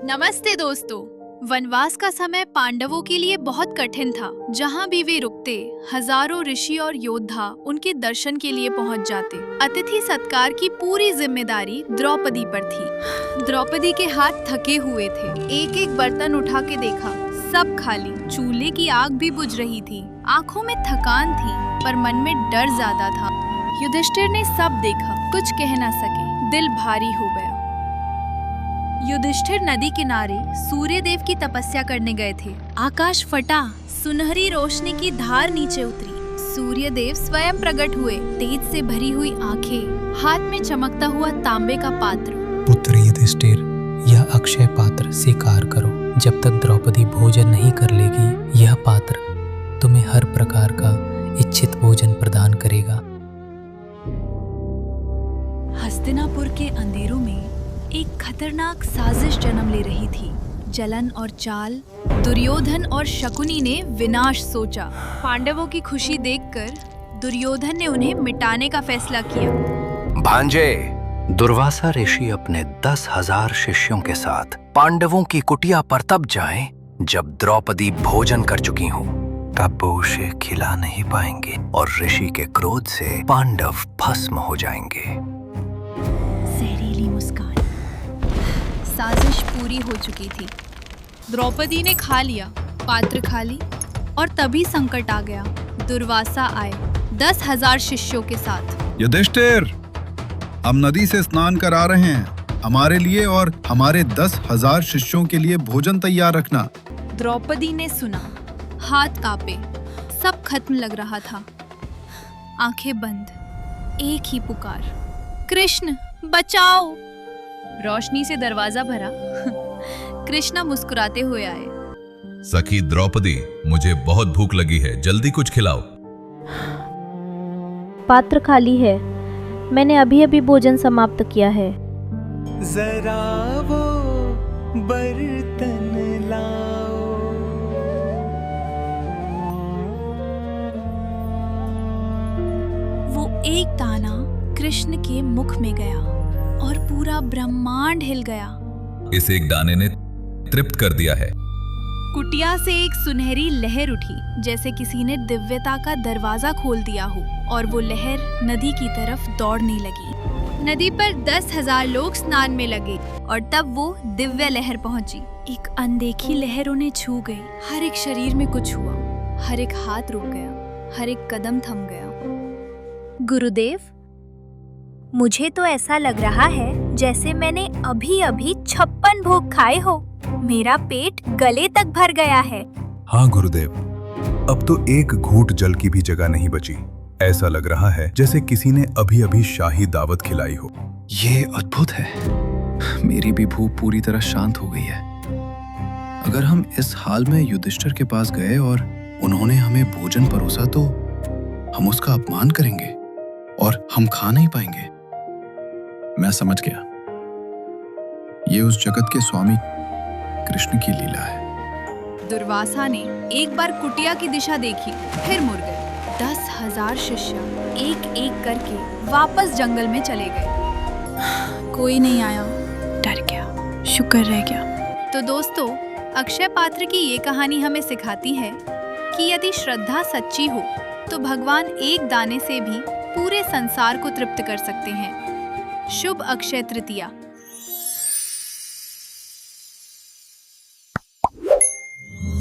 नमस्ते दोस्तों। वनवास का समय पांडवों के लिए बहुत कठिन था। जहाँ भी वे रुकते, हजारों ऋषि और योद्धा उनके दर्शन के लिए पहुँच जाते। अतिथि सत्कार की पूरी जिम्मेदारी द्रौपदी पर थी। द्रौपदी के हाथ थके हुए थे। एक एक बर्तन उठा के देखा, सब खाली। चूल्हे की आग भी बुझ रही थी। आंखों में थकान थी, पर मन में डर ज्यादा था। युधिष्ठिर ने सब देखा, कुछ कह न सके। दिल भारी हो गया। युधिष्ठिर नदी किनारे सूर्य देव की तपस्या करने गए थे। आकाश फटा, सुनहरी रोशनी की धार नीचे उतरी। सूर्य देव स्वयं प्रकट हुए, तेज से भरी हुई आंखें, हाथ में चमकता हुआ तांबे का पात्र। पुत्र युधिष्ठिर, यह अक्षय पात्र स्वीकार करो। जब तक द्रौपदी भोजन नहीं कर लेगी, यह पात्र तुम्हें हर प्रकार का इच्छित भोजन प्रदान करेगा। हस्तिनापुर के अंधेरों में एक खतरनाक साजिश जन्म ले रही थी। जलन और चाल, दुर्योधन और शकुनी ने विनाश सोचा। पांडवों की खुशी देखकर दुर्योधन ने उन्हें मिटाने का फैसला किया। भांजे, दुर्वासा ऋषि अपने 10,000 शिष्यों के साथ पांडवों की कुटिया पर तब जाएं जब द्रौपदी भोजन कर चुकी हों। तब वो उसे खिला नहीं पाएंगे और ऋषि के क्रोध से पांडव भस्म हो जाएंगे। जहरीली मुस्कान। साजिश पूरी हो चुकी थी। द्रौपदी ने खा लिया, पात्र खाली, और तभी संकट आ गया। दुर्वासा आए 10,000 शिष्यों के साथ। युधिष्ठिर, हम नदी से स्नान कर आ रहे हैं। हमारे लिए और हमारे 10,000 शिष्यों के लिए भोजन तैयार रखना। द्रौपदी ने सुना, हाथ कांपे, सब खत्म लग रहा था। आंखें बंद, एक ही पुकार, कृष्ण बचाओ। रोशनी से दरवाजा भरा। कृष्णा मुस्कुराते हुए आए। सखी द्रौपदी, मुझे बहुत भूख लगी है, जल्दी कुछ खिलाओ। पात्र खाली है, मैंने अभी अभी भोजन समाप्त किया है। जरा वो बर्तन लाओ। वो एक दाना कृष्ण के मुख में गया और पूरा ब्रह्मांड हिल गया। इस एक दाने ने तृप्त कर दिया है। कुटिया से एक सुनहरी लहर उठी, जैसे किसी ने दिव्यता का दरवाजा खोल दिया हो, और वो लहर नदी की तरफ दौड़ने लगी। नदी पर 10,000 लोग स्नान में लगे, और तब वो दिव्य लहर पहुंची। एक अनदेखी लहर उन्हें छू गई। हर एक शरीर में कुछ हुआ, हर एक हाथ रुक गया, हर एक कदम थम गया। गुरुदेव, मुझे तो ऐसा लग रहा है जैसे मैंने अभी अभी 56 भोग खाए हो। मेरा पेट गले तक भर गया है। हाँ गुरुदेव, अब तो एक घूंट जल की भी जगह नहीं बची। ऐसा लग रहा है जैसे किसी ने अभी अभी शाही दावत खिलाई हो। ये अद्भुत है। मेरी भी भूख पूरी तरह शांत हो गई है। अगर हम इस हाल में युधिष्ठिर के पास गए और उन्होंने हमें भोजन परोसा तो हम उसका अपमान करेंगे और हम खा नहीं पाएंगे। मैं समझ गया, ये उस जगत के स्वामी कृष्ण की लीला है। दुर्वासा ने एक बार कुटिया की दिशा देखी, फिर मुड़ गए। 10,000 शिष्य एक एक करके वापस जंगल में चले गए। कोई नहीं आया, डर गया, शुक्र रह गया। तो दोस्तों, अक्षय पात्र की ये कहानी हमें सिखाती है कि यदि श्रद्धा सच्ची हो तो भगवान एक दाने से भी पूरे संसार को तृप्त कर सकते हैं। शुभ अक्षय तृतीया।